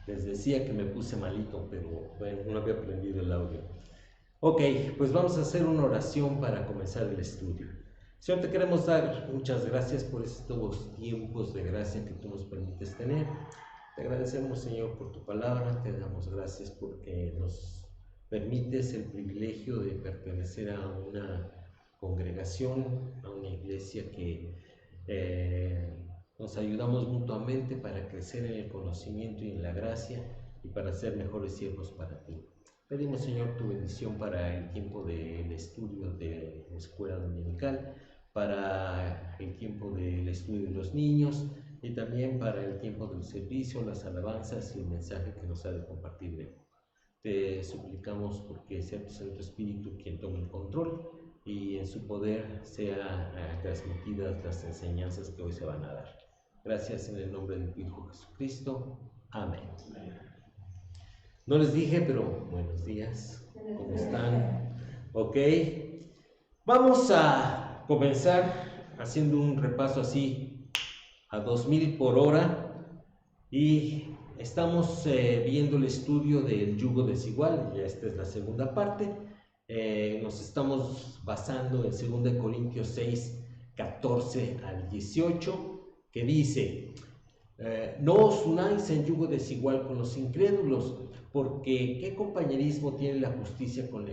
Les decía que me puse malito, pero bueno, no había aprendido el audio. Ok, pues vamos a hacer una oración para comenzar el estudio. Señor, te queremos dar muchas gracias por estos tiempos de gracia que tú nos permites tener. Te agradecemos, Señor, por tu palabra. Te damos gracias porque nos permites el privilegio de pertenecer a una congregación, a una iglesia que nos ayudamos mutuamente para crecer en el conocimiento y en la gracia y para ser mejores siervos para ti. Pedimos, Señor, tu bendición para el tiempo del estudio de la escuela dominical, para el tiempo del estudio de los niños y también para el tiempo del servicio, las alabanzas y el mensaje que nos ha de compartir. Te suplicamos porque sea tu Santo Espíritu quien tome el control y en su poder sean transmitidas las enseñanzas que hoy se van a dar. Gracias en el nombre de tu Hijo Jesucristo. Amén. No les dije, pero buenos días. ¿Cómo están? Ok. Vamos a comenzar haciendo un repaso así a 2000 por hora y estamos viendo el estudio del yugo desigual. Ya esta es la segunda parte. Nos estamos basando en 2 Corintios 6, 14 al 18, que dice: no os unáis en yugo desigual con los incrédulos, porque ¿qué compañerismo tiene la justicia con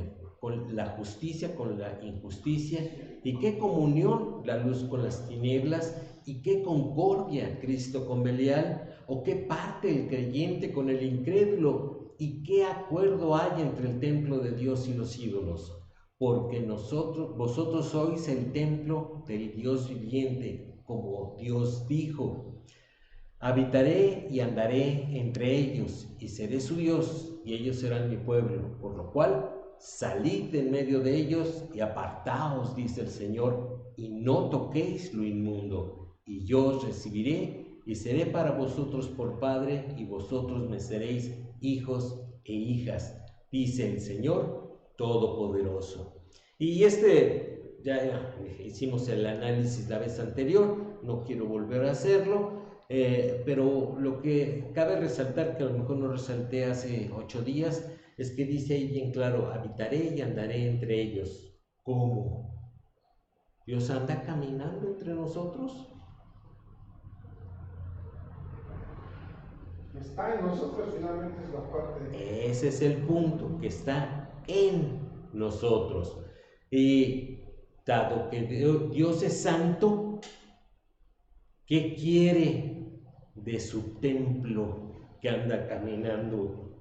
la injusticia? ¿Y qué comunión la luz con las tinieblas? ¿Y qué concordia Cristo con Belial? ¿O qué parte el creyente con el incrédulo? ¿Y qué acuerdo hay entre el templo de Dios y los ídolos? Porque vosotros sois el templo del Dios viviente, como Dios dijo: habitaré y andaré entre ellos, y seré su Dios, y ellos serán mi pueblo. Por lo cual, salid de en medio de ellos y apartaos, dice el Señor, y no toquéis lo inmundo, y yo os recibiré, y seré para vosotros por Padre, y vosotros me seréis hijos e hijas, dice el Señor Todopoderoso. Y ya hicimos el análisis la vez anterior, no quiero volver a hacerlo. Pero lo que cabe resaltar, que a lo mejor no resalté hace 8 días, es que dice ahí bien claro: habitaré y andaré entre ellos. ¿Cómo? ¿Dios anda caminando entre nosotros? Está en nosotros, finalmente es la parte. Ese es el punto, que está en nosotros. Y dado que Dios es santo, ¿qué quiere de su templo que anda caminando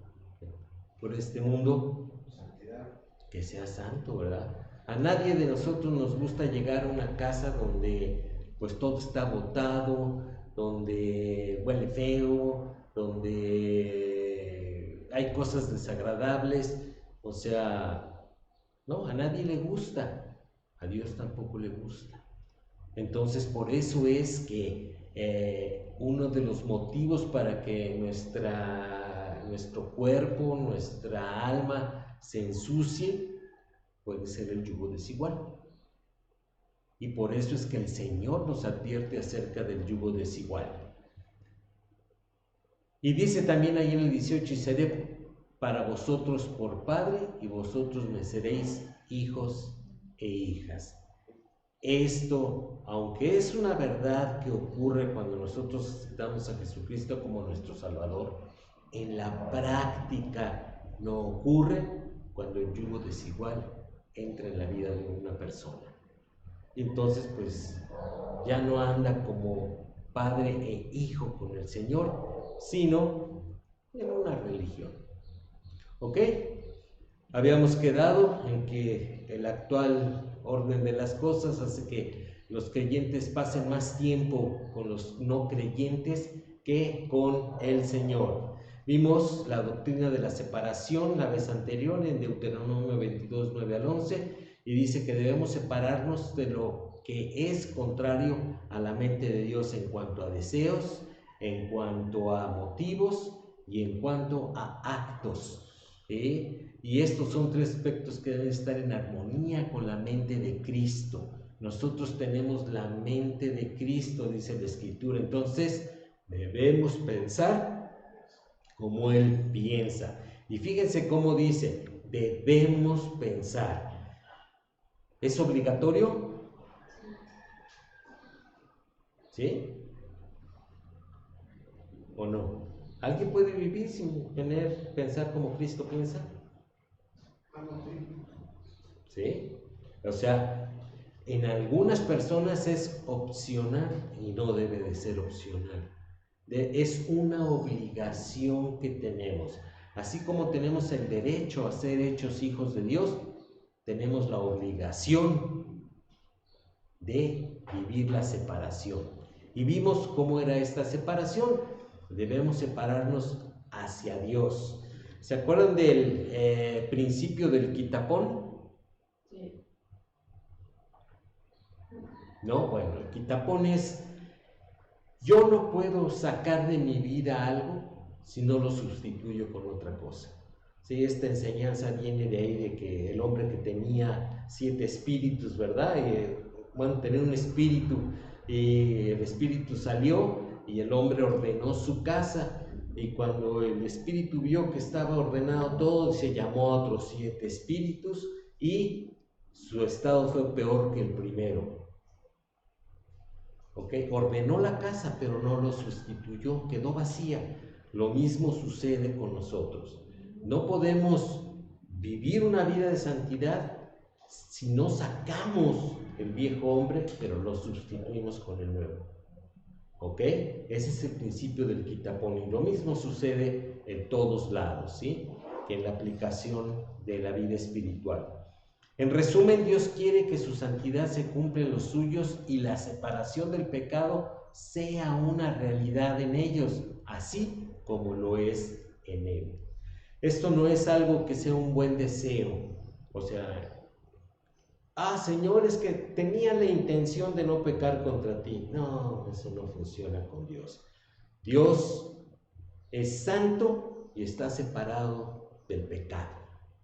por este mundo? Santidad. Que sea santo, ¿verdad? A nadie de nosotros nos gusta llegar a una casa donde pues todo está botado, donde huele feo, donde hay cosas desagradables. O sea, no, a nadie le gusta, a Dios tampoco le gusta. Entonces, por eso es que uno de los motivos para que nuestro cuerpo, nuestra alma se ensucie, puede ser el yugo desigual. Y por eso es que el Señor nos advierte acerca del yugo desigual. Y dice también ahí en el 18: y seré para vosotros por Padre, y vosotros me seréis hijos e hijas. Esto, aunque es una verdad que ocurre cuando nosotros aceptamos a Jesucristo como nuestro Salvador, en la práctica no ocurre cuando el yugo desigual entra en la vida de una persona. Entonces, pues, ya no anda como padre e hijo con el Señor, sino en una religión. ¿Ok? Habíamos quedado en que el actual orden de las cosas hace que los creyentes pasen más tiempo con los no creyentes que con el Señor. Vimos la doctrina de la separación la vez anterior en Deuteronomio 22, 9 al 11, y dice que debemos separarnos de lo que es contrario a la mente de Dios en cuanto a deseos, en cuanto a motivos y en cuanto a actos. Y estos son 3 aspectos que deben estar en armonía con la mente de Cristo. Nosotros tenemos la mente de Cristo, dice la Escritura. Entonces debemos pensar como Él piensa. Y fíjense cómo dice, debemos pensar. ¿Es obligatorio? ¿Sí? ¿O no? ¿Alguien puede vivir sin pensar como Cristo piensa? ¿Sí? O sea, en algunas personas es opcional y no debe de ser opcional. Es una obligación que tenemos. Así como tenemos el derecho a ser hechos hijos de Dios, tenemos la obligación de vivir la separación. Y vimos cómo era esta separación. Debemos separarnos hacia Dios. ¿Se acuerdan del principio del quitapón? Sí. No, bueno, el quitapón es: yo no puedo sacar de mi vida algo si no lo sustituyo con otra cosa. Sí, esta enseñanza viene de ahí, de que el hombre que tenía 7 espíritus, ¿verdad? Bueno, tenía un espíritu y el espíritu salió y el hombre ordenó su casa, y cuando el espíritu vio que estaba ordenado todo, se llamó a otros 7 espíritus y su estado fue peor que el primero. ¿Ok? Ordenó la casa, pero no lo sustituyó, quedó vacía. Lo mismo sucede con nosotros. No podemos vivir una vida de santidad si no sacamos el viejo hombre, pero lo sustituimos con el nuevo. ¿Ok? Ese es el principio del quitapón, y lo mismo sucede en todos lados, ¿sí? Que en la aplicación de la vida espiritual. En resumen, Dios quiere que su santidad se cumpla en los suyos y la separación del pecado sea una realidad en ellos, así como lo es en Él. Esto no es algo que sea un buen deseo, o sea, Señor, es que tenía la intención de no pecar contra ti. No, eso no funciona con Dios. Dios es santo y está separado del pecado.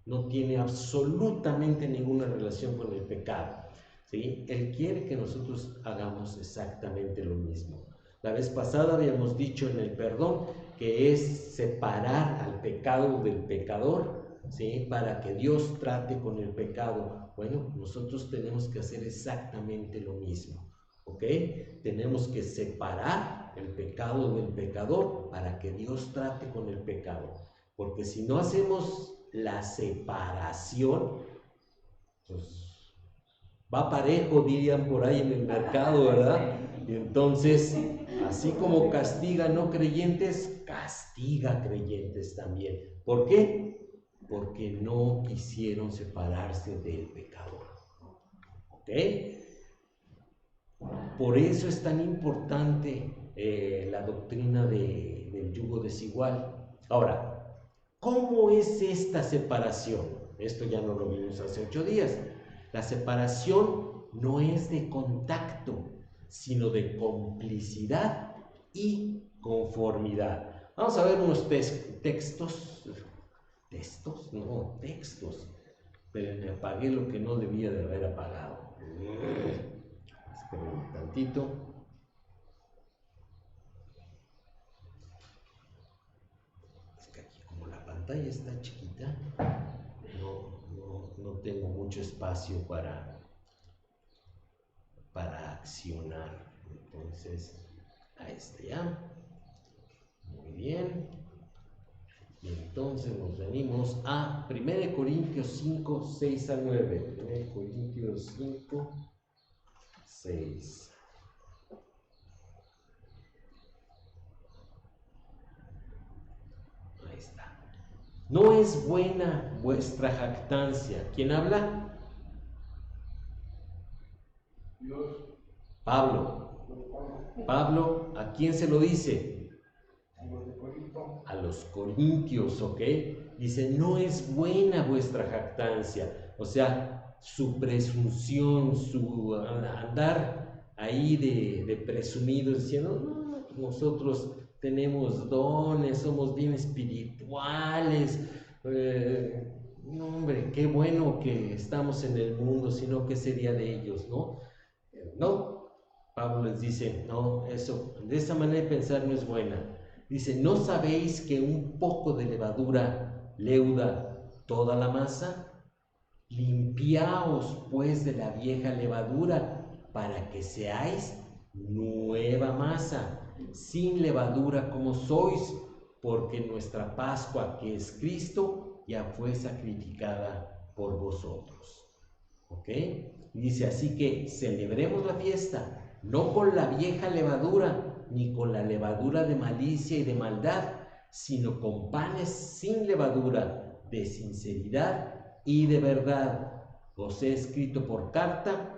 No tiene absolutamente ninguna relación con el pecado, ¿sí? Él quiere que nosotros hagamos exactamente lo mismo. La vez pasada habíamos dicho en el perdón que es separar al pecado del pecador, ¿sí? Para que Dios trate con el pecado. Bueno, nosotros tenemos que hacer exactamente lo mismo, ¿ok? Tenemos que separar el pecado del pecador para que Dios trate con el pecado. Porque si no hacemos la separación, pues va parejo, dirían por ahí en el mercado, ¿verdad? Y entonces, así como castiga no creyentes, castiga creyentes también. ¿Por qué? Porque no quisieron separarse del pecador. ¿Ok? Por eso es tan importante la doctrina del yugo desigual. Ahora, ¿cómo es esta separación? Esto ya no lo vimos hace 8 días. La separación no es de contacto, sino de complicidad y conformidad. Vamos a ver unos textos. Pero me apagué lo que no debía de haber apagado. Esperen un tantito. Es que aquí, como la pantalla está chiquita, no tengo mucho espacio para accionar. Entonces, ahí está ya. Muy bien. Y entonces nos venimos a 1 Corintios 5, 6 a 9. 1 Corintios 5, 6. Ahí está. No es buena vuestra jactancia. ¿Quién habla? Dios. Pablo, ¿a quién se lo dice? A los corintios, ¿ok? Dice, no es buena vuestra jactancia. O sea, su presunción, su andar ahí de presumidos, diciendo, no, nosotros tenemos dones, somos bien espirituales. No, hombre, qué bueno que estamos en el mundo, sino ¿qué sería de ellos, no? No, Pablo les dice, no, eso, de esa manera de pensar no es buena. Dice, ¿no sabéis que un poco de levadura leuda toda la masa? Limpiaos pues de la vieja levadura para que seáis nueva masa, sin levadura como sois, porque nuestra Pascua, que es Cristo, ya fue sacrificada por vosotros. ¿Ok? Dice, así que celebremos la fiesta, no con la vieja levadura, ni con la levadura de malicia y de maldad, sino con panes sin levadura, de sinceridad y de verdad. Os he escrito por carta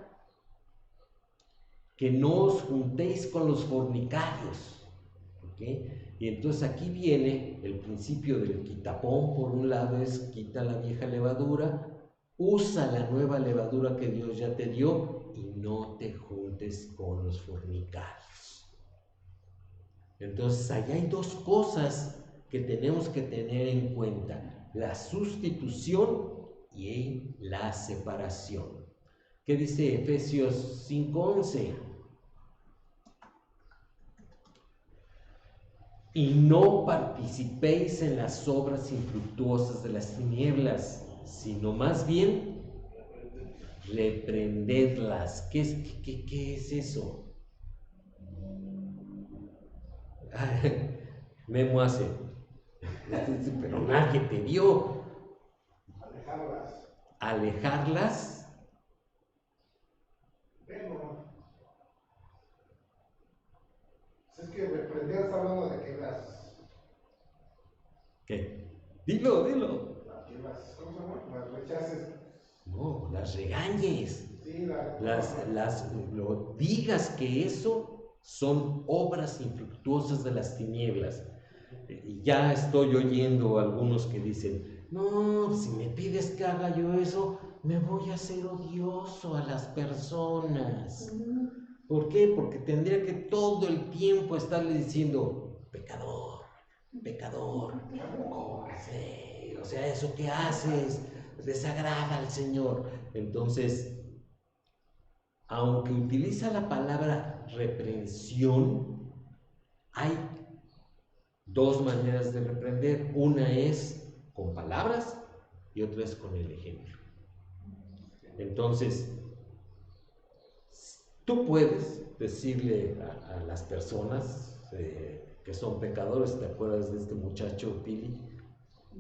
que no os juntéis con los fornicarios. ¿Ok? Y entonces aquí viene el principio del quitapón. Por un lado es quita la vieja levadura, usa la nueva levadura que Dios ya te dio y no te juntes con los fornicarios. Entonces allá hay dos cosas que tenemos que tener en cuenta: la sustitución y la separación. ¿Qué dice Efesios 5:11? Y no participéis en las obras infructuosas de las tinieblas, sino más bien reprendedlas. ¿Qué es eso? Memo hace, pero nadie te vio. Alejarlas. Bueno, es que reprender está hablando de que ¿Qué? Dilo. ¿cómo se llama? Las rechaces. No, las regañes. Sí, lo digas que eso son obras infructuosas de las tinieblas. Y ya estoy oyendo a algunos que dicen, no, si me pides que haga yo eso, me voy a hacer odioso a las personas. ¿Por qué? Porque tendría que todo el tiempo estarle diciendo, pecador, sí, o sea, eso que haces desagrada al Señor. Entonces, aunque utiliza la palabra reprensión, hay dos maneras de reprender. Una es con palabras y otra es con el ejemplo. Entonces, tú puedes decirle a las personas que son pecadores. ¿Te acuerdas de este muchacho Pili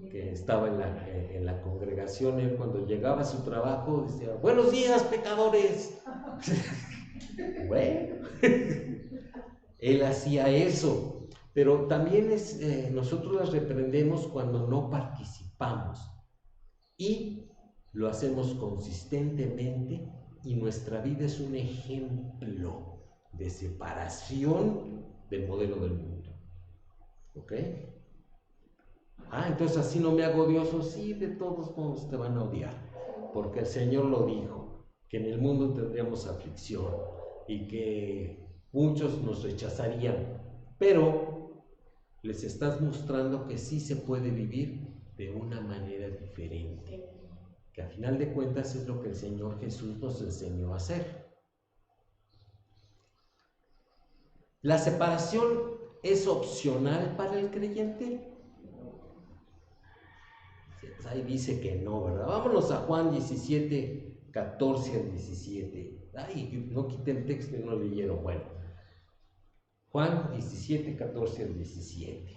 que estaba en la congregación? Él, cuando llegaba a su trabajo, decía, buenos días, pecadores. Bueno, él hacía eso, pero también nosotros las reprendemos cuando no participamos y lo hacemos consistentemente, y nuestra vida es un ejemplo de separación del modelo del mundo. ¿Ok? Entonces así no me hago odioso. Sí, de todos modos te van a odiar, porque el Señor lo dijo, que en el mundo tendríamos aflicción y que muchos nos rechazarían, pero les estás mostrando que sí se puede vivir de una manera diferente, que a final de cuentas es lo que el Señor Jesús nos enseñó a hacer. ¿La separación es opcional para el creyente? Ahí dice que no, ¿verdad? Vámonos a Juan 17, 14 al 17. Ay, no quité el texto y no leyeron. Bueno, Juan 17, 14 al 17.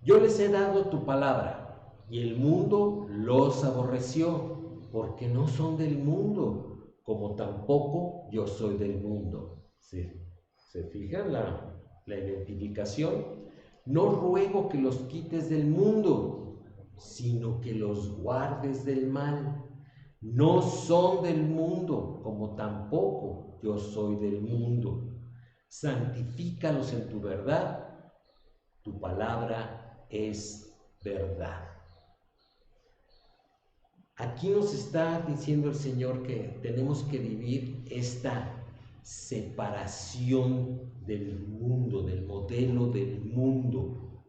Yo les he dado tu palabra, y el mundo los aborreció, porque no son del mundo, como tampoco yo soy del mundo. ¿Sí? ¿Se fijan la identificación? No ruego que los quites del mundo, sino que los guardes del mal. No son del mundo, como tampoco yo soy del mundo. Santifícalos en tu verdad, tu palabra es verdad. Aquí nos está diciendo el Señor que tenemos que vivir esta separación del mundo, del modelo del mundo.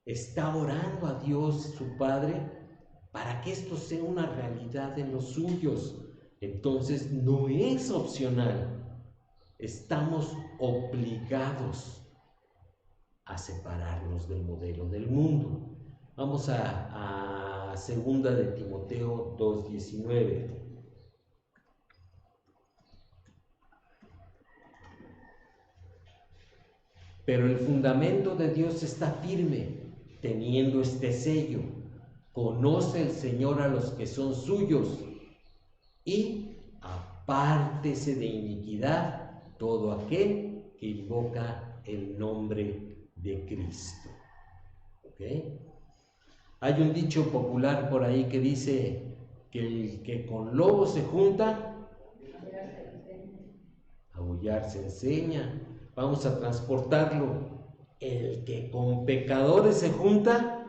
Está orando a Dios, su Padre, para que esto sea una realidad en los suyos. Entonces no es opcional, estamos obligados a separarnos del modelo del mundo. Vamos a segunda de Timoteo 2:19. Pero el fundamento de Dios está firme, teniendo este sello: conoce el Señor a los que son suyos, y apártese de iniquidad todo aquel que invoca el nombre de Cristo. ¿Ok? Hay un dicho popular por ahí que dice que el que con lobos se junta, aullar se enseña. Vamos a transportarlo: el que con pecadores se junta,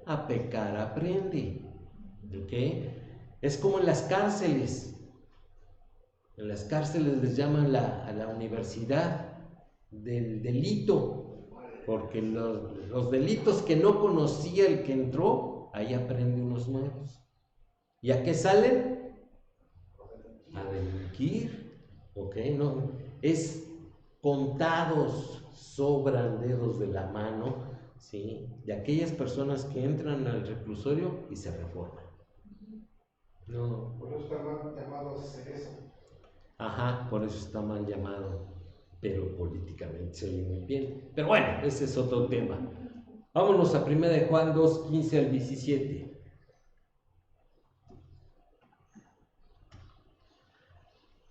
a pecar aprende. ¿Ok? Es como en las cárceles. En las cárceles les llaman a la universidad del delito, porque los delitos que no conocía el que entró, ahí aprende unos nuevos. ¿Y a qué salen? A delinquir. ¿Ok? No, es contados, sobran dedos de la mano, ¿sí?, de aquellas personas que entran al reclusorio y se reforman. No. Por eso está mal llamado hacer eso. Ajá, por eso está mal llamado, pero políticamente se oye muy bien. Pero bueno, ese es otro tema. Vámonos a 1 de Juan 2:15 al 17.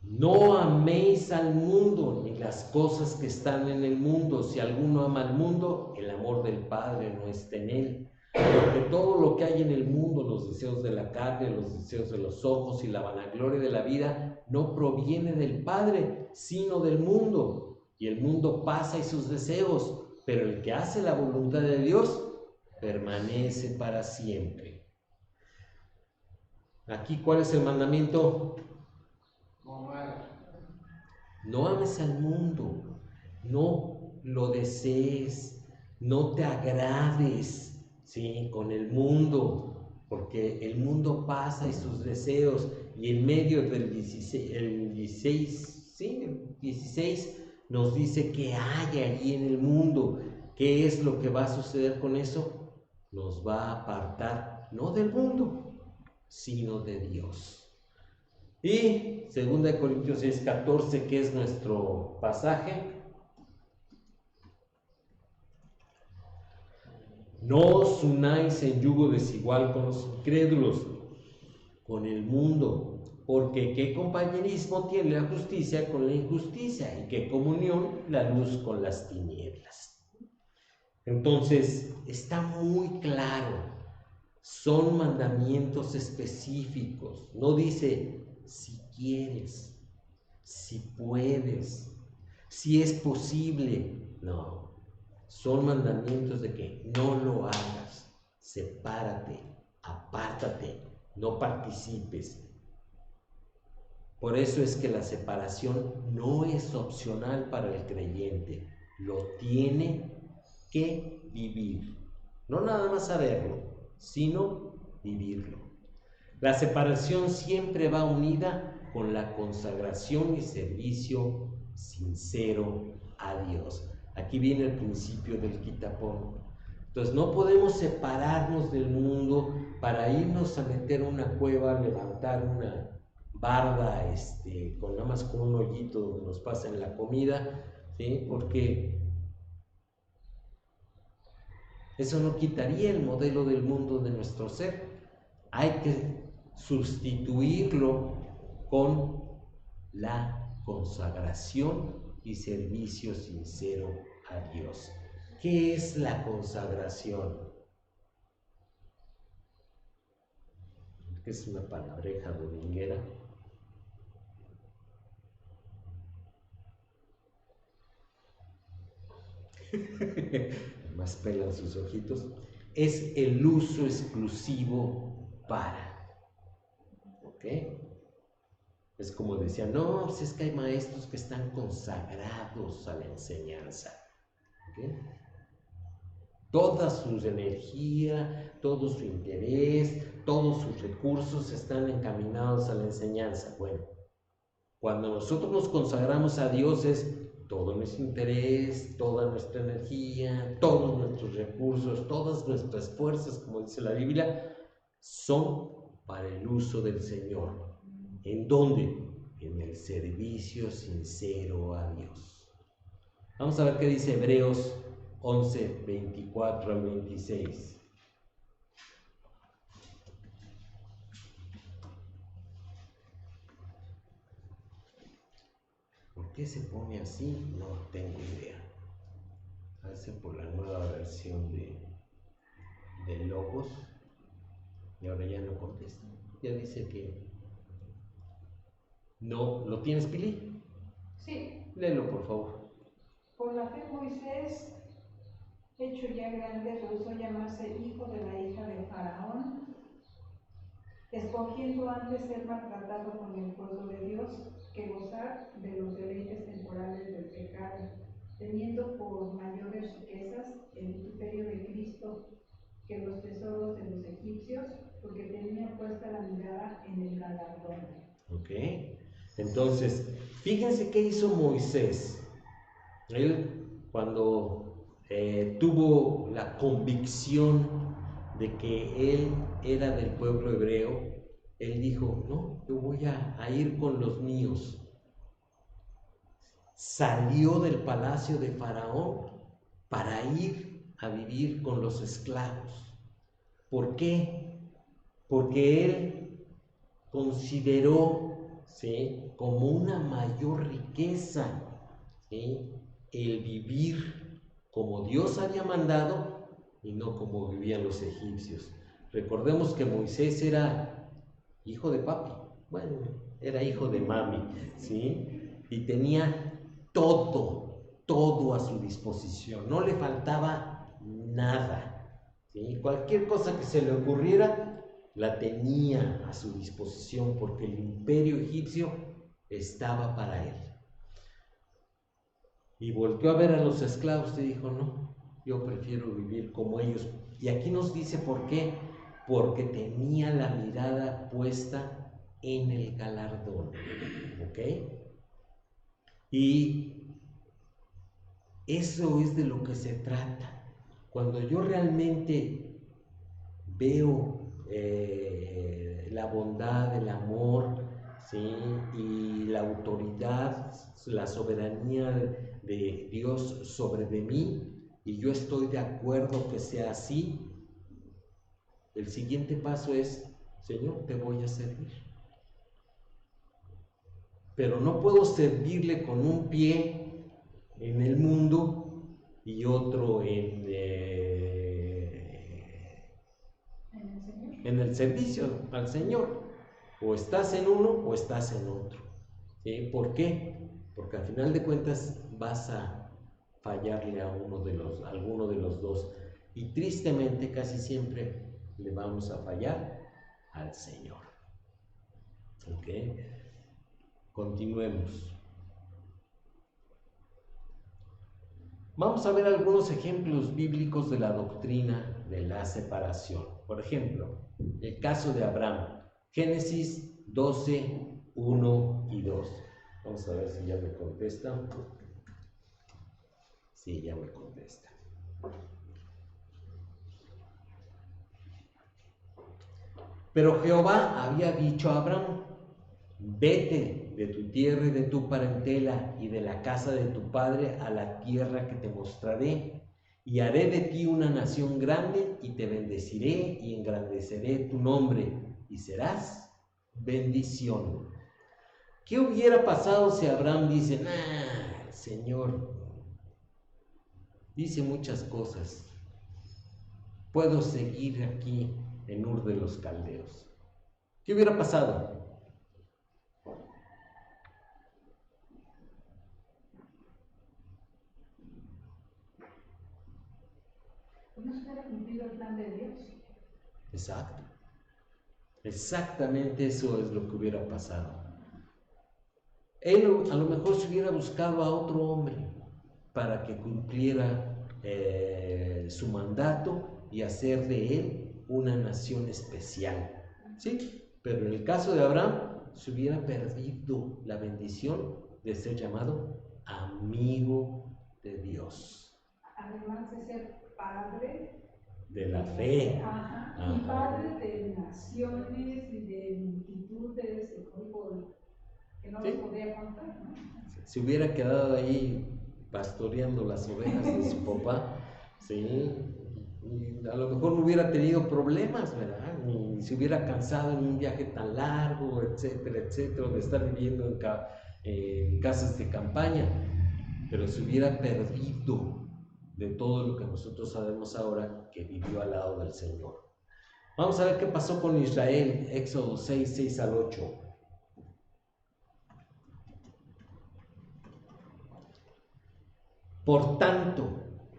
No améis al mundo ni las cosas que están en el mundo. Si alguno ama al mundo, el amor del Padre no está en él. Porque todo lo que hay en el mundo, los deseos de la carne, los deseos de los ojos y la vanagloria de la vida, no proviene del Padre, sino del mundo. Y el mundo pasa y sus deseos, pero el que hace la voluntad de Dios permanece para siempre. Aquí, ¿cuál es el mandamiento? No ames al mundo, no lo desees, no te agrades, ¿sí?, con el mundo, porque el mundo pasa y sus deseos. Y en medio del 16 nos dice que hay allí en el mundo. ¿Qué es lo que va a suceder con eso? Nos va a apartar, no del mundo, sino de Dios. Y 2 Corintios 6:14, que es nuestro pasaje: no os unáis en yugo desigual con los incrédulos, con el mundo, porque qué compañerismo tiene la justicia con la injusticia, y qué comunión la luz con las tinieblas. Entonces, está muy claro, son mandamientos específicos. No dice si quieres, si puedes, si es posible. No, son mandamientos de que no lo hagas, sepárate, apártate, no participes. Por eso es que la separación no es opcional para el creyente, lo tiene que vivir. No nada más saberlo, sino vivirlo. La separación siempre va unida con la consagración y servicio sincero a Dios. Aquí viene el principio del quitapón. Entonces no podemos separarnos del mundo para irnos a meter a una cueva, levantar una barda, con nada más con un hoyito donde nos pasen la comida, ¿sí?, porque eso no quitaría el modelo del mundo de nuestro ser. Hay que sustituirlo con la consagración y servicio sincero a Dios. ¿Qué es la consagración? Es una palabreja dominguera. Más pelan sus ojitos. Es el uso exclusivo para. ¿Ok? Es como decían, no, pues es que hay maestros que están consagrados a la enseñanza. ¿Ok? Toda su energía, todo su interés, todos sus recursos están encaminados a la enseñanza. Bueno, cuando nosotros nos consagramos a Dios es todo nuestro interés, toda nuestra energía, todos nuestros recursos, todas nuestras fuerzas, como dice la Biblia, son para el uso del Señor. ¿En dónde? En el servicio sincero a Dios. Vamos a ver qué dice Hebreos 11, 24 al 26. ¿Por qué se pone así? No tengo idea. Hace por la nueva versión de Logos y ahora ya no contesta. Ya dice que no. ¿Lo tienes, Pili? Sí. Léelo, por favor. Por la fe Moisés, hecho ya grande, rehusó llamarse hijo de la hija de Faraón, escogiendo antes ser maltratado con el pueblo de Dios que gozar de los deleites temporales del pecado, teniendo por mayores riquezas el vituperio de Cristo que los tesoros de los egipcios, porque tenía puesta la mirada en el galardón. Ok. Entonces, fíjense qué hizo Moisés. Él, cuando tuvo la convicción de que él era del pueblo hebreo, él dijo, no, yo voy a ir con los míos. Salió del palacio de Faraón para ir a vivir con los esclavos. ¿Por qué? Porque él consideró, ¿sí?, como una mayor riqueza, ¿sí?, el vivir como Dios había mandado y no como vivían los egipcios. Recordemos que Moisés era hijo de papi, bueno, era hijo de mami, ¿sí? Y tenía todo a su disposición, no le faltaba nada, ¿sí? Cualquier cosa que se le ocurriera, la tenía a su disposición porque el imperio egipcio estaba para él. Y volteó a ver a los esclavos y dijo, no, yo prefiero vivir como ellos. Y aquí nos dice por qué, porque tenía la mirada puesta en el galardón, ¿ok? Y eso es de lo que se trata. Cuando yo realmente veo la bondad, el amor, ¿sí?, y la autoridad, la soberanía de Dios sobre de mí, y yo estoy de acuerdo que sea así, el siguiente paso es, Señor, te voy a servir. Pero no puedo servirle con un pie en el mundo y otro en el servicio al Señor. O estás en uno o estás en otro. ¿Sí? ¿Por qué? Porque al final de cuentas vas a fallarle a alguno de los dos. Y tristemente casi siempre le vamos a fallar al Señor. ¿Ok? Continuemos. Vamos a ver algunos ejemplos bíblicos de la doctrina de la separación. Por ejemplo, el caso de Abraham, Génesis 12, 1 y 2. Vamos a ver si ya me contesta. Sí, ya me contesta. Pero Jehová había dicho a Abraham, vete de tu tierra y de tu parentela y de la casa de tu padre a la tierra que te mostraré, y haré de ti una nación grande y te bendeciré y engrandeceré tu nombre y serás bendición. ¿Qué hubiera pasado si Abraham dice, Señor, dice muchas cosas, puedo seguir aquí en Ur de los Caldeos? ¿Qué hubiera pasado? ¿No se hubiera cumplido el plan de Dios? Exacto. Exactamente eso es lo que hubiera pasado. Él a lo mejor se hubiera buscado a otro hombre para que cumpliera su mandato y hacer de él una nación especial. ¿Sí? Pero en el caso de Abraham, se hubiera perdido la bendición de ser llamado amigo de Dios. Además de ser padre De la fe. Y padre de naciones y de multitudes de grupo que no los podía contar, ¿no? Se hubiera quedado ahí pastoreando las ovejas de su papá, ¿sí? Y a lo mejor no hubiera tenido problemas, ¿verdad? Ni se hubiera cansado en un viaje tan largo, etcétera, etcétera, de estar viviendo en casas de campaña, pero se hubiera perdido de todo lo que nosotros sabemos ahora que vivió al lado del Señor. Vamos a ver qué pasó con Israel, Éxodo 6, 6 al 8. Por tanto,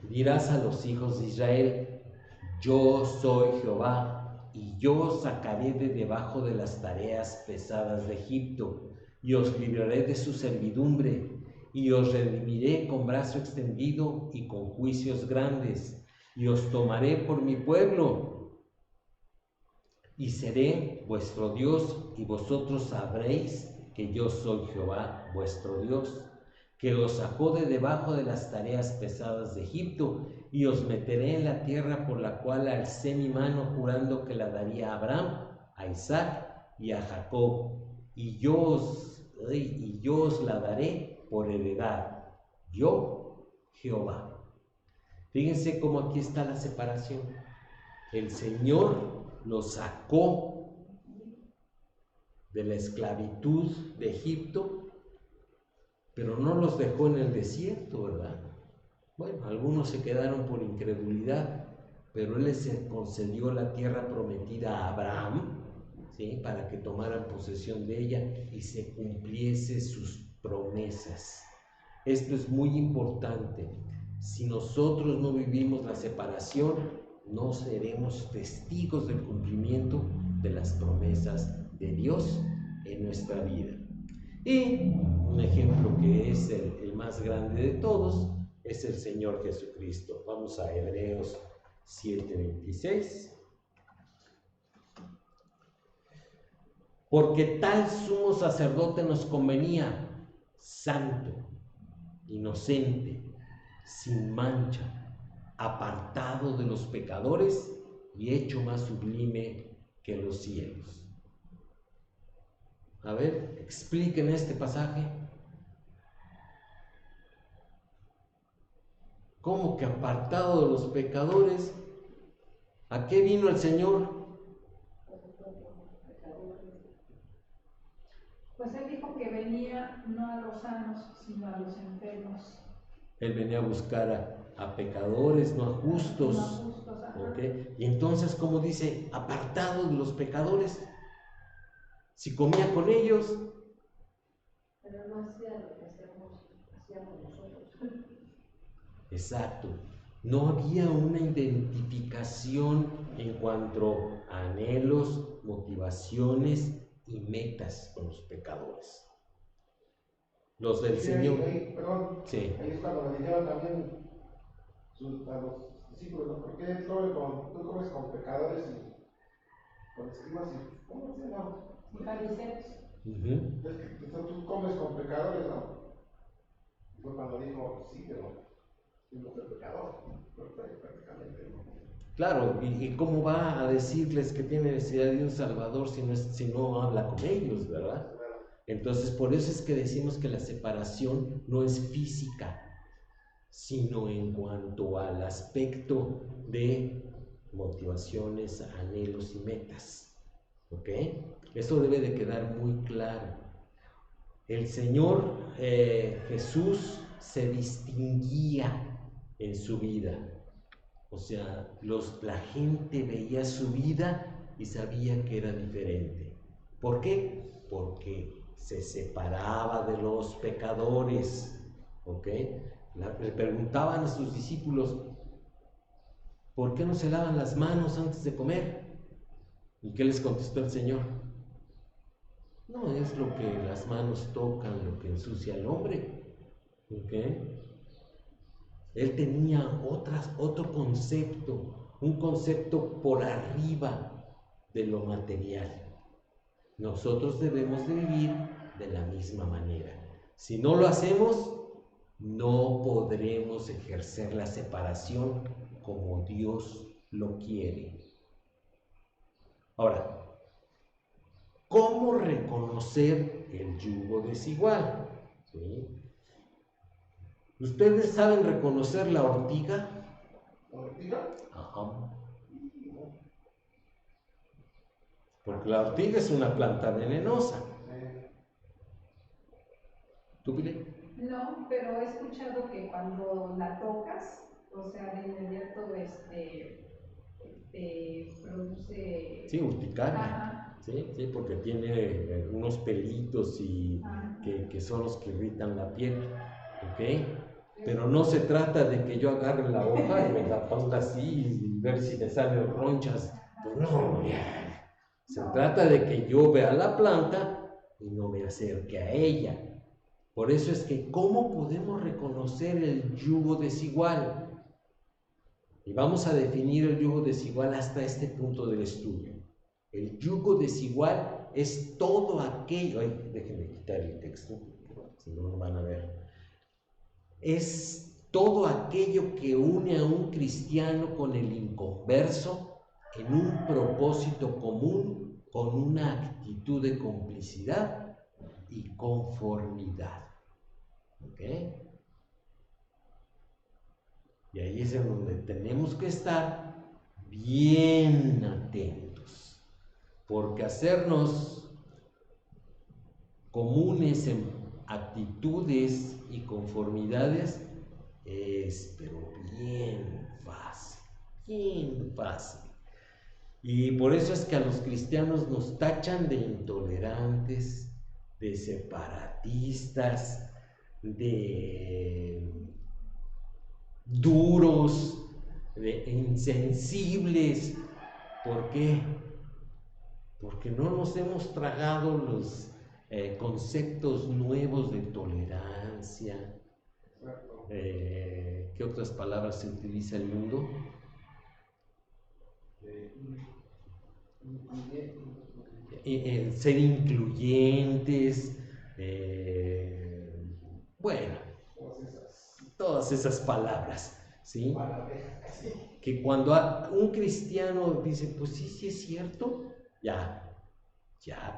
dirás a los hijos de Israel: yo soy Jehová, y yo os sacaré de debajo de las tareas pesadas de Egipto, y os libraré de su servidumbre, y os redimiré con brazo extendido y con juicios grandes, y os tomaré por mi pueblo, y seré vuestro Dios, y vosotros sabréis que yo soy Jehová vuestro Dios, que os sacó de debajo de las tareas pesadas de Egipto, y os meteré en la tierra por la cual alcé mi mano jurando que la daría a Abraham, a Isaac y a Jacob, y yo os la daré por heredad, yo Jehová. Fíjense cómo aquí está la separación. El Señor los sacó de la esclavitud de Egipto, pero no los dejó en el desierto, ¿verdad? Bueno, algunos se quedaron por incredulidad, pero Él les concedió la tierra prometida a Abraham, ¿sí? Para que tomaran posesión de ella y se cumpliese sus promesas. Esto es muy importante. Si nosotros no vivimos la separación, no seremos testigos del cumplimiento de las promesas de Dios en nuestra vida. Y un ejemplo que es el más grande de todos es el Señor Jesucristo. Vamos a Hebreos 7:26. Porque tal sumo sacerdote nos convenía, santo, inocente, sin mancha, apartado de los pecadores y hecho más sublime que los cielos. A ver, expliquen este pasaje. ¿Cómo que apartado de los pecadores? ¿A qué vino el Señor? Pues Él dijo que venía no a los sanos, sino a los enfermos. Él venía a buscar a pecadores, no a justos. No a justos, ¿Okay? Y entonces, ¿cómo dice? Apartado de los pecadores. Si comía con ellos. Pero no hacía lo que hacíamos nosotros. Exacto. No había una identificación en cuanto a anhelos, motivaciones y metas con los pecadores. Los del Señor. Perdón, sí. Ahí es cuando le dijeron también a los discípulos, ¿no? ¿Por qué tú comes con pecadores y con escribas y cómo se llama? Y fariseos. Es que tú comes con pecadores, ¿no? Fue cuando dijo, sí, pero yo no soy pecador, prácticamente, ¿no? Claro, ¿y cómo va a decirles que tiene necesidad de un Salvador si no habla con ellos, ¿verdad? Entonces, por eso es que decimos que la separación no es física, sino en cuanto al aspecto de motivaciones, anhelos y metas. ¿Ok? Eso debe de quedar muy claro. El Señor Jesús se distinguía en su vida. O sea, la gente veía su vida y sabía que era diferente. ¿Por qué? Porque se separaba de los pecadores. ¿Ok? Le preguntaban a sus discípulos, ¿por qué no se lavan las manos antes de comer? ¿Y qué les contestó el Señor? No es lo que las manos tocan lo que ensucia al hombre. ¿Ok? Él tenía otro concepto, un concepto por arriba de lo material. Nosotros debemos de vivir de la misma manera. Si no lo hacemos, no podremos ejercer la separación como Dios lo quiere. Ahora, ¿cómo reconocer el yugo desigual? ¿Sí? ¿Ustedes saben reconocer la ortiga? ¿La ortiga? Ajá. Porque la ortiga es una planta venenosa. ¿Tú, Pili? No, pero he escuchado que cuando la tocas, o sea, de inmediato produce... Sí, urticaria. Ajá. Sí, porque tiene unos pelitos y que son los que irritan la piel. ¿Ok? Pero no se trata de que yo agarre la hoja y me la ponga así y ver si me salen ronchas. Pues no, se trata de que yo vea la planta y no me acerque a ella. Por eso es que, ¿cómo podemos reconocer el yugo desigual? Y vamos a definir el yugo desigual hasta este punto del estudio. El yugo desigual es todo aquello... Ay, déjenme quitar el texto, si no lo van a ver. Es todo aquello que une a un cristiano con el inconverso en un propósito común, con una actitud de complicidad y conformidad. ¿Ok? Y ahí es en donde tenemos que estar bien atentos, porque hacernos comunes en actitudes y conformidades es, pero bien fácil. Y por eso es que a los cristianos nos tachan de intolerantes, de separatistas, de duros, de insensibles. ¿Por qué? Porque no nos hemos tragado los conceptos nuevos de tolerancia. ¿Qué otras palabras se utiliza en el mundo? Ser incluyentes, bueno, todas esas palabras, ¿sí? Que cuando un cristiano dice, pues sí es cierto, ya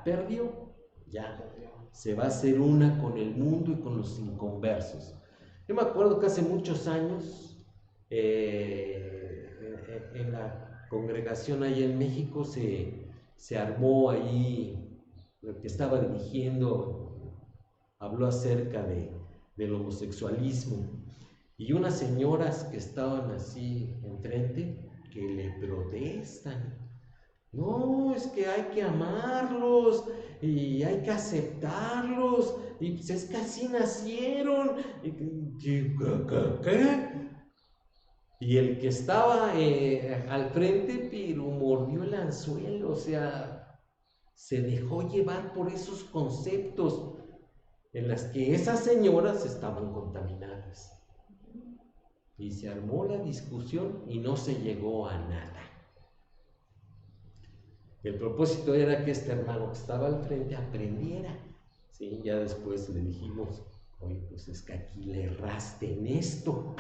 perdió, ya se va a hacer una con el mundo y con los inconversos. Yo me acuerdo que hace muchos años, en la congregación allá en México se armó ahí, el que estaba dirigiendo habló acerca del homosexualismo, y unas señoras que estaban así enfrente que le protestan. No, es que hay que amarlos y hay que aceptarlos, y pues es que así nacieron. ¿Qué? Y el que estaba al frente, pero mordió el anzuelo, o sea, se dejó llevar por esos conceptos en las que esas señoras estaban contaminadas. Y se armó la discusión y no se llegó a nada. El propósito era que este hermano que estaba al frente aprendiera. ¿Sí? Ya después le dijimos, oye, pues es que aquí le erraste en esto.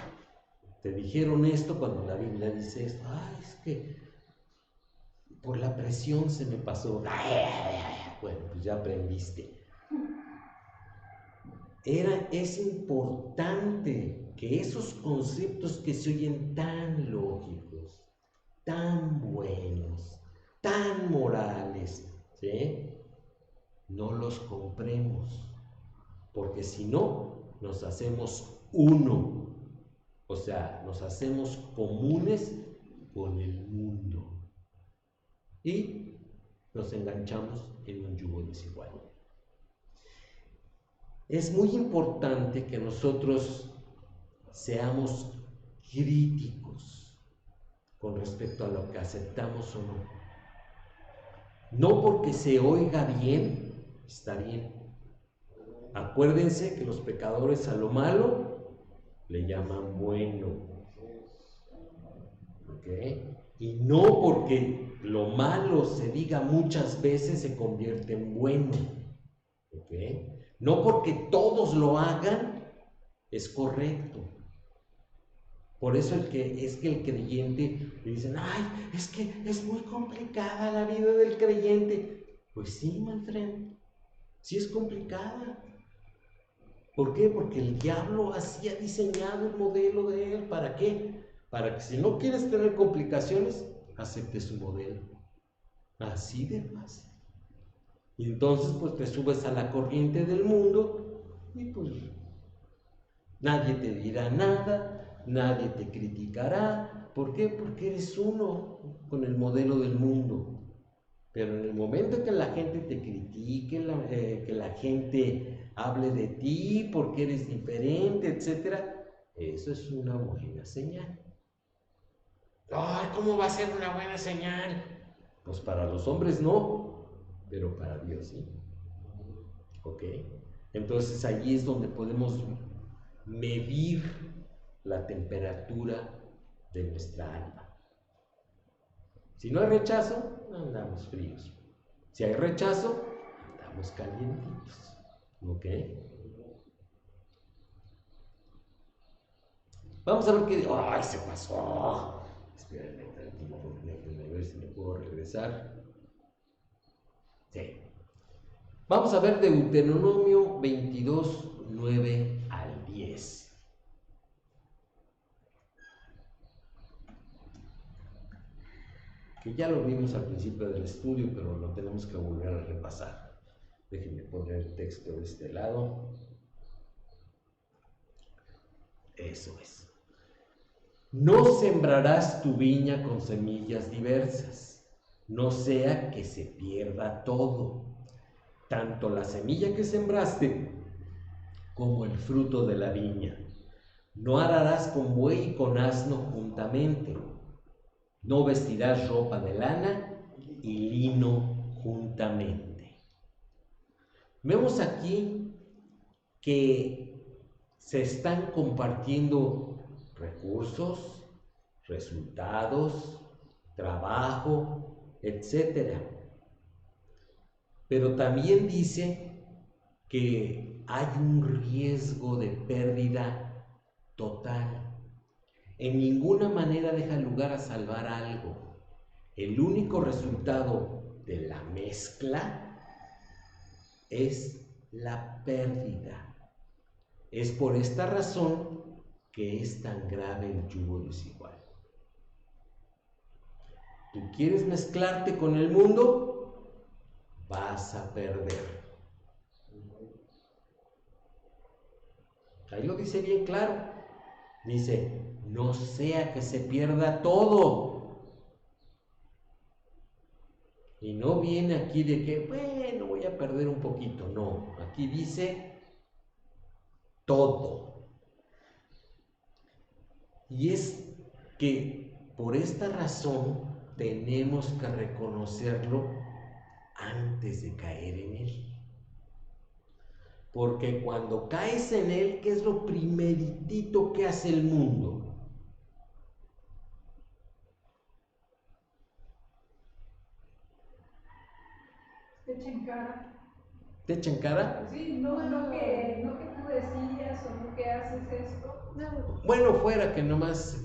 Te dijeron esto cuando la Biblia dice esto. Ay, es que por la presión se me pasó. Bueno, pues ya aprendiste. Es importante que esos conceptos que se oyen tan lógicos, tan buenos, tan morales, ¿sí?, no los compremos, porque si no, nos hacemos uno, o sea, nos hacemos comunes con el mundo y nos enganchamos en un yugo desigual. Es muy importante que nosotros seamos críticos con respecto a lo que aceptamos o no. No porque se oiga bien, está bien. Acuérdense que los pecadores a lo malo le llaman bueno. ¿Ok? Y no porque lo malo se diga muchas veces se convierte en bueno. ¿Ok? No porque todos lo hagan es correcto. Por eso el creyente le dicen, ay, es que es muy complicada la vida del creyente. Pues sí, my friend, sí es complicada. ¿Por qué? Porque el diablo así ha diseñado el modelo de él. ¿Para qué? Para que si no quieres tener complicaciones, aceptes su modelo. Así de fácil. Y entonces pues te subes a la corriente del mundo y pues nadie te dirá nada, nadie te criticará. ¿Por qué? Porque eres uno con el modelo del mundo. Pero en el momento que la gente te critique, que la gente hable de ti porque eres diferente, etc., eso es una buena señal. ¡Ay, cómo va a ser una buena señal! Pues para los hombres no, pero para Dios sí. ¿Ok? Entonces allí es donde podemos medir la temperatura de nuestra alma. Si no hay rechazo, andamos fríos. Si hay rechazo, andamos calientitos. ¿Ok? Vamos a ver qué... ¡Ay, se pasó! Espérenme tantito, déjenme ver si me puedo regresar. Sí. Vamos a ver Deuteronomio 22, 9 al 10. Que ya lo vimos al principio del estudio, pero lo tenemos que volver a repasar. Déjenme poner el texto de este lado. Eso es. No sembrarás tu viña con semillas diversas, no sea que se pierda todo, tanto la semilla que sembraste como el fruto de la viña. No ararás con buey y con asno juntamente, no vestirás ropa de lana y lino juntamente. Vemos aquí que se están compartiendo recursos, resultados, trabajo, etc. Pero también dice que hay un riesgo de pérdida total. En ninguna manera deja lugar a salvar algo. El único resultado de la mezcla es la pérdida. Es por esta razón que es tan grave el yugo desigual. ¿Tú quieres mezclarte con el mundo? Vas a perder. Ahí lo dice bien claro. Dice, no sea que se pierda todo. Y no viene aquí de que, bueno, voy a perder un poquito. No, aquí dice todo. Y es que por esta razón tenemos que reconocerlo antes de caer en él. Porque cuando caes en él, ¿qué es lo primeritito que hace el mundo? Te echa en cara. ¿Te echa en cara? Sí, no que tú decías o no que haces esto. No. Bueno, fuera que nomás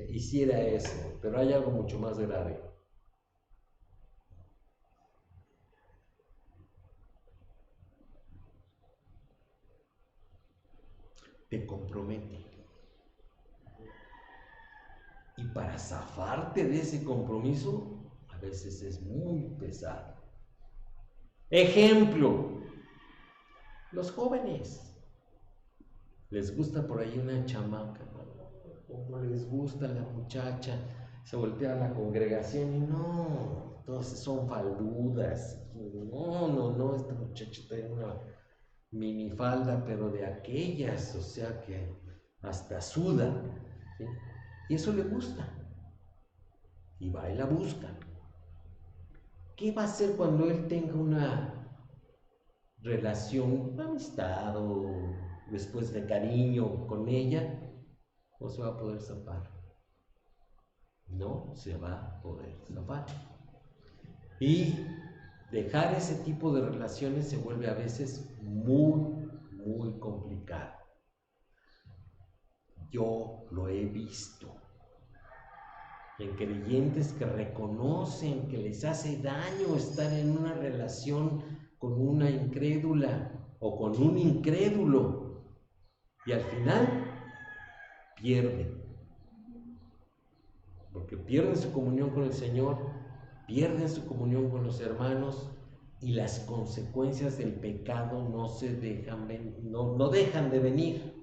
hiciera eso, pero hay algo mucho más grave. Te compromete. Y para zafarte de ese compromiso, a veces es muy pesado. Ejemplo, los jóvenes. Les gusta por ahí una chamaca, o les gusta la muchacha, se voltea a la congregación y no, todas son faldudas. No, esta muchacha tiene una minifalda, pero de aquellas, o sea que hasta suda, ¿sí? Y eso le gusta, y va y la busca. ¿Qué va a hacer cuando él tenga una relación, amistad o después de cariño con ella? ¿O se va a poder zafar? No se va a poder zafar. Y dejar ese tipo de relaciones se vuelve a veces muy, muy complicado. Yo lo he visto en creyentes que reconocen que les hace daño estar en una relación con una incrédula o con un incrédulo, y al final pierden, porque pierden su comunión con el Señor, pierden su comunión con los hermanos, y las consecuencias del pecado no dejan de venir.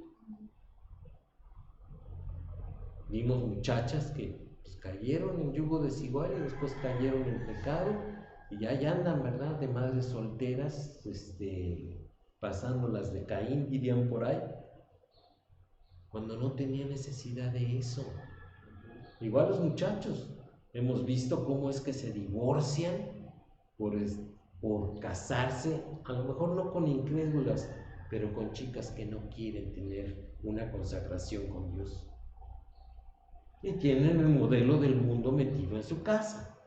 Vimos muchachas que cayeron en yugo desigual y después cayeron en pecado, y ya andan, ¿verdad?, de madres solteras, pasándolas de Caín, dirían por ahí, cuando no tenía necesidad de eso. Igual los muchachos, hemos visto cómo es que se divorcian por casarse, a lo mejor no con incrédulas, pero con chicas que no quieren tener una consagración con Dios. Y tienen el modelo del mundo metido en su casa.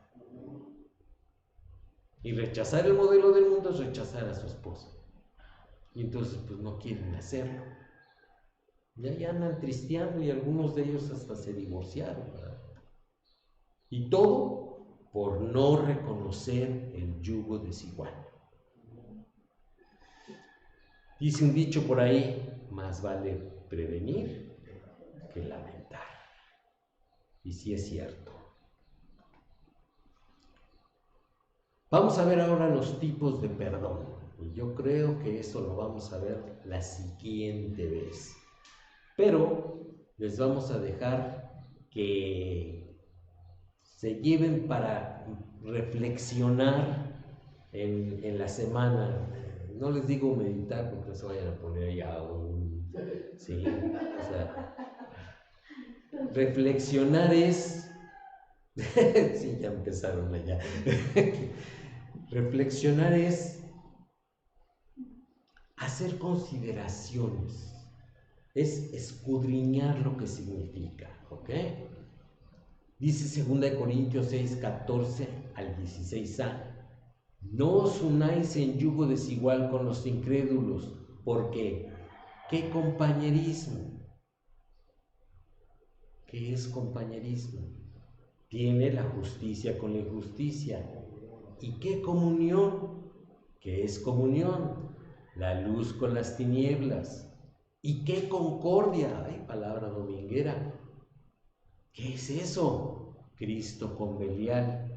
Y rechazar el modelo del mundo es rechazar a su esposa. Y entonces pues no quieren hacerlo. Ya andan tristeando, y algunos de ellos hasta se divorciaron, ¿verdad? Y todo por no reconocer el yugo desigual. Dice un dicho por ahí: más vale prevenir que lamentar. Y sí es cierto. Vamos a ver ahora los tipos de perdón. Y yo creo que eso lo vamos a ver la siguiente vez. Pero les vamos a dejar que se lleven para reflexionar en la semana. No les digo meditar porque no se vayan a poner ya sí, o sea, reflexionar es sí, ya empezaron allá. Reflexionar es hacer consideraciones, es escudriñar lo que significa, ¿ok? Dice 2 Corintios 6, 14 al 16a: no os unáis en yugo desigual con los incrédulos, porque ¿qué compañerismo? ¿Qué es compañerismo? Tiene la justicia con la injusticia. ¿Y qué comunión? ¿Qué es comunión? La luz con las tinieblas. ¿Y qué concordia? Ay, palabra dominguera. ¿Qué es eso? Cristo con Belial.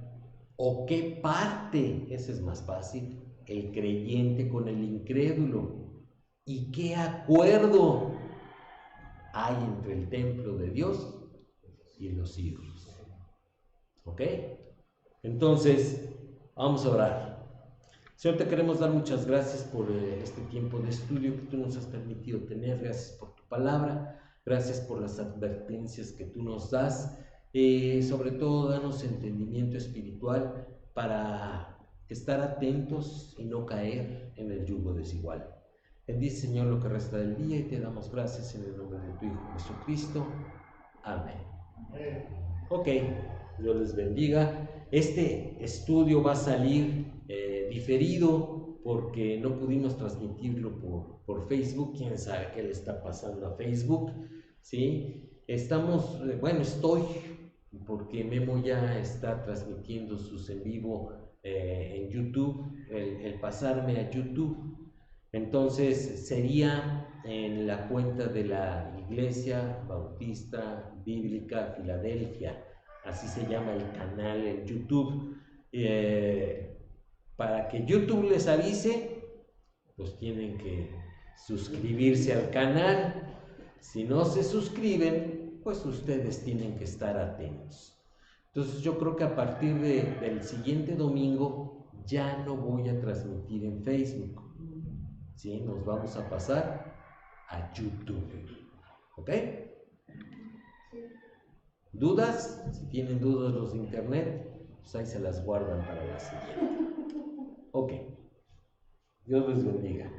¿O qué parte? Ese es más fácil. El creyente con el incrédulo. ¿Y qué acuerdo hay entre el templo de Dios y los ídolos? ¿Ok? Entonces, vamos a orar. Señor, te queremos dar muchas gracias por este tiempo de estudio que tú nos has permitido tener. Gracias por tu palabra, gracias por las advertencias que tú nos das. Sobre todo, danos entendimiento espiritual para estar atentos y no caer en el yugo desigual. Bendice, Señor, lo que resta del día, y te damos gracias en el nombre de tu Hijo Jesucristo. Amén. Ok, Dios les bendiga. Este estudio va a salir diferido porque no pudimos transmitirlo por Facebook. Quién sabe qué le está pasando a Facebook, ¿sí? Estoy, porque Memo ya está transmitiendo sus en vivo en YouTube, el pasarme a YouTube. Entonces sería en la cuenta de la Iglesia Bautista Bíblica Filadelfia, así se llama el canal en YouTube. Para que YouTube les avise, pues tienen que suscribirse al canal. Si no se suscriben, pues ustedes tienen que estar atentos. Entonces yo creo que a partir del siguiente domingo ya no voy a transmitir en Facebook, ¿sí? Nos vamos a pasar a YouTube, ¿ok? ¿Dudas? Si tienen dudas los de internet, pues ahí se las guardan para la siguiente. Ok. Dios les bendiga.